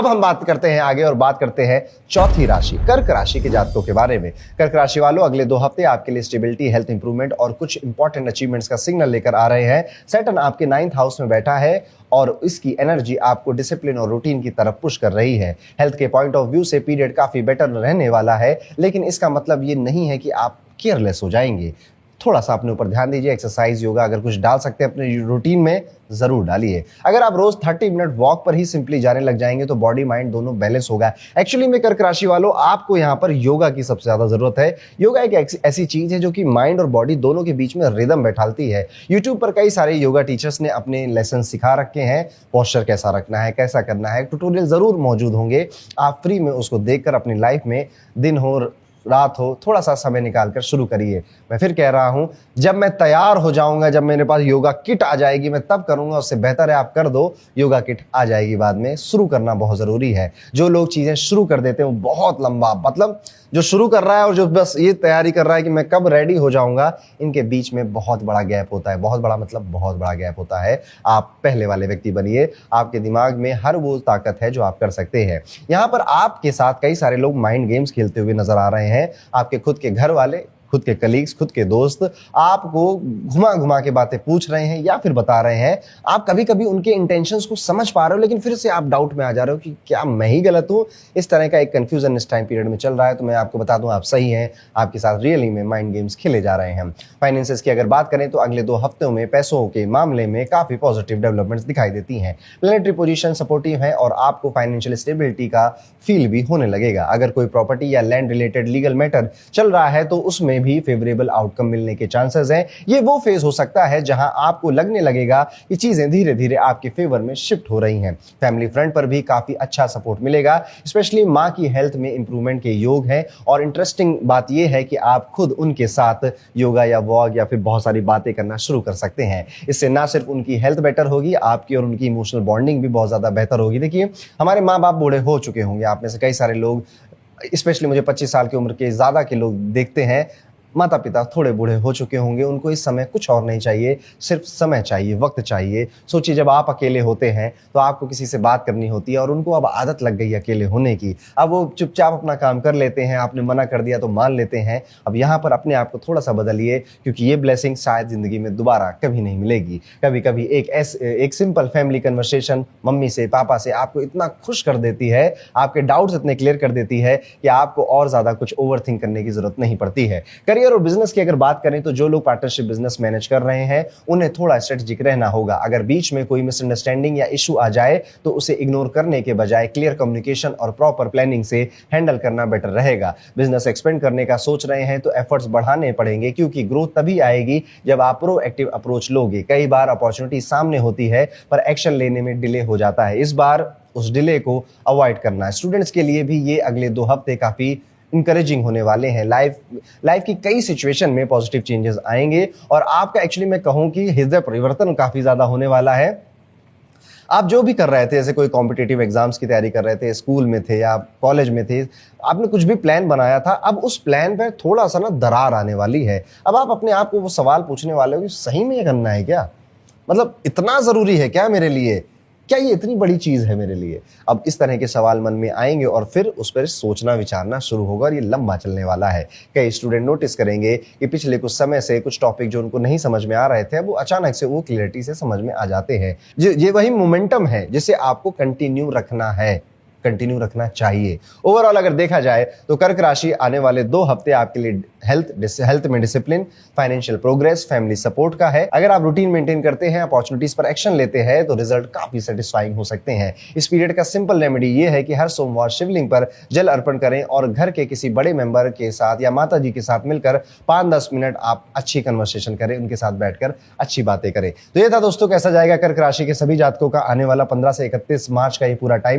अब हम बात करते हैं आगे और बात करते हैं चौथी राशि कर्क राशि के जातकों के बारे में। कर्क राशि वालों, अगले 2 हफ्ते आपके लिए स्टेबिलिटी, हेल्थ इंप्रूवमेंट और कुछ इंपॉर्टेंट अचीवमेंट्स का सिग्नल लेकर आ रहे हैं। सैटर्न आपके 9th हाउस में बैठा है और इसकी एनर्जी आपको डिसिप्लिन और रूटीन की तरफ पुश कर रही है। हेल्थ के पॉइंट ऑफ व्यू से पीरियड काफी बेटर रहने वाला है, लेकिन इसका मतलब ये नहीं है कि आप केयरलेस हो जाएंगे। थोड़ा सा अपने ऊपर ध्यान दीजिए। एक्सरसाइज, योगा अगर कुछ डाल सकते हैं अपने रूटीन में, जरूर डालिए। अगर आप रोज 30 मिनट वॉक पर ही सिंपली जाने लग जाएंगे तो बॉडी माइंड दोनों बैलेंस होगा। एक्चुअली में कर्क राशि वालों, आपको यहाँ पर योगा की सबसे ज्यादा जरूरत है। योगा एक ऐसी चीज है जो कि माइंड और बॉडी दोनों के बीच में रिदम बैठाती है। यूट्यूब पर कई सारे योगा टीचर्स ने अपने लेसन सिखा रखे हैं। पोस्चर कैसा रखना है, कैसा करना है, ट्यूटोरियल जरूर मौजूद होंगे। आप फ्री में उसको देखकर अपनी लाइफ में दिन हो रात हो थोड़ा सा समय निकालकर शुरू करिए। मैं फिर कह रहा हूं, जब मैं तैयार हो जाऊंगा, जब मेरे पास योगा किट आ जाएगी, मैं तब करूंगा। उससे बेहतर है आप कर दो, योगा किट आ जाएगी बाद में। शुरू करना बहुत जरूरी है। जो लोग चीजें शुरू कर देते हैं वो बहुत लंबा, मतलब जो शुरू कर रहा है और जो बस ये तैयारी कर रहा है कि मैं कब रेडी हो जाऊंगा, इनके बीच में बहुत बड़ा गैप होता है। बहुत बड़ा मतलब बहुत बड़ा गैप होता है। आप पहले वाले व्यक्ति बनिए। आपके दिमाग में हर वो ताकत है जो आप कर सकते हैं। यहाँ पर आपके साथ कई सारे लोग माइंड गेम्स खेलते हुए नजर आ रहे हैं। आपके खुद के घर वाले, खुद के कलीग्स, खुद के दोस्त आपको घुमा घुमा के बातें पूछ रहे हैं या फिर बता रहे हैं। आप कभी कभी उनके इंटेंशंस को समझ पा रहे हो, लेकिन फिर से आप डाउट में आ जा रहे हो कि क्या मैं ही गलत हूं। इस तरह का एक कंफ्यूजन इस टाइम पीरियड में चल रहा है। तो मैं आपको बता दूं, आप सही हैं। आपके साथ रियली में माइंड गेम्स खेले जा रहे हैं। फाइनेंसेस की अगर बात करें तो अगले 2 हफ्तों में पैसों के मामले में काफी पॉजिटिव डेवलपमेंट्स दिखाई देती हैं। प्लैनेटरी पोजीशन सपोर्टिव है और आपको फाइनेंशियल स्टेबिलिटी का फील भी होने लगेगा। अगर कोई प्रॉपर्टी या लैंड रिलेटेड लीगल मैटर चल रहा है तो उसमें भी फेवरेबल आउटकम मिलने के चांसेस हैं। ये वो फेज हो सकता है जहां आपको लगने लगेगा कि चीजें धीरे धीरे आपके फेवर में शिफ्ट हो रही हैं। फैमिली फ्रंट पर भी काफी अच्छा सपोर्ट मिलेगा। स्पेशली मां की हेल्थ में इंप्रूवमेंट के योग है। और इंटरेस्टिंग बात यह है कि आप खुद उनके साथ योगा या वॉक या फिर बहुत सारी बातें करना शुरू कर सकते हैं। इससे ना सिर्फ उनकी हेल्थ बेटर होगी, आपकी और उनकी इमोशनल बॉन्डिंग भी बहुत ज्यादा बेहतर होगी। देखिए, हमारे माँ बाप बूढ़े हो चुके होंगे। आप में से कई सारे लोग, स्पेशली मुझे 25 साल की उम्र के ज्यादा के लोग देखते हैं, माता पिता थोड़े बूढ़े हो चुके होंगे। उनको इस समय कुछ और नहीं चाहिए, सिर्फ समय चाहिए, वक्त चाहिए। सोचिए, जब आप अकेले होते हैं तो आपको किसी से बात करनी होती है और उनको अब आदत लग गई अकेले होने की। अब वो चुपचाप अपना काम कर लेते हैं। आपने मना कर दिया तो मान लेते हैं। अब यहाँ पर अपने आप को थोड़ा सा बदलिए, क्योंकि ये ब्लेसिंग शायद जिंदगी में दोबारा कभी नहीं मिलेगी। कभी कभी एक सिंपल फैमिली कन्वर्सेशन मम्मी से, पापा से आपको इतना खुश कर देती है, आपके डाउट्स इतने क्लियर कर देती है कि आपको और ज्यादा कुछ ओवर थिंक करने की जरूरत नहीं पड़ती है। करियर और बिजनेस की अगर बात करें तो जो लोग पार्टनरशिप बिजनेस मैनेज कर रहे हैं उन्हें थोड़ा स्ट्रेटेजिक रहना होगा। अगर बीच में कोई मिसअंडरस्टैंडिंग या इशू आ जाए तो उसे इग्नोर करने के बजाय क्लियर कम्युनिकेशन और प्रॉपर प्लानिंग से हैंडल करना बेटर रहेगा। बिजनेस एक्सपेंड करने का सोच रहे हैं तो एफर्ट्स बढ़ाने पड़ेंगे, क्योंकि ग्रोथ तभी आएगी जब आप प्रोएक्टिव अप्रोच लोगे। कई बार अपॉर्चुनिटी सामने होती है पर एक्शन लेने में डिले हो जाता है। इस बार उस डिले को अवॉइड करना है। स्टूडेंट्स के लिए भी ये अगले 2 हफ्ते काफी इंकरेजिंग होने वाले हैं। लाइफ की कई सिचुएशन में पॉजिटिव चेंजेस आएंगे और आपका, एक्चुअली मैं कहूं कि हृदय परिवर्तन काफी ज्यादा होने वाला है। आप जो भी कर रहे थे, जैसे कोई कॉम्पिटिटिव एग्जाम्स की तैयारी कर रहे थे, स्कूल में थे या कॉलेज में थे, आपने कुछ भी प्लान बनाया था, अब उस प्लान पर थोड़ा सा ना दरार आने वाली है। अब आप अपने आप को वो सवाल पूछने वाले हो कि सही में ये करना है क्या, मतलब इतना जरूरी है क्या मेरे लिए, क्या ये इतनी बड़ी चीज है मेरे लिए। अब इस तरह के सवाल मन में आएंगे और फिर उस पर सोचना विचारना शुरू होगा और ये लंबा चलने वाला है। कई स्टूडेंट नोटिस करेंगे कि पिछले कुछ समय से कुछ टॉपिक जो उनको नहीं समझ में आ रहे थे, वो अचानक से वो क्लियरिटी से समझ में आ जाते हैं। ये वही मोमेंटम है जिसे आपको कंटिन्यू रखना है, कंटिन्यू रखना चाहिए। ओवरऑल अगर देखा जाए तो कर्क राशि आने वाले 2 हफ्ते आपके लिए हेल्थ में discipline, financial progress, family support का है। अगर आप रूटीन मेंटेन करते हैं, अपॉर्चुनिटीज पर एक्शन लेते हैं तो रिजल्ट काफी सेटिस्फाइंग हो सकते हैं। इस पीरियड का सिंपल रेमेडी ये है कि हर सोमवार शिवलिंग पर जल अर्पण करें और घर के किसी बड़े मेंबर के साथ या माता जी के साथ मिलकर 5-10 मिनट आप अच्छी कन्वर्सेशन करें, उनके साथ बैठकर अच्छी बातें करें। तो ये था दोस्तों, कैसा जाएगा कर्क राशि के सभी जातकों का आने वाला 15 से 31 मार्च का ये पूरा टाइम।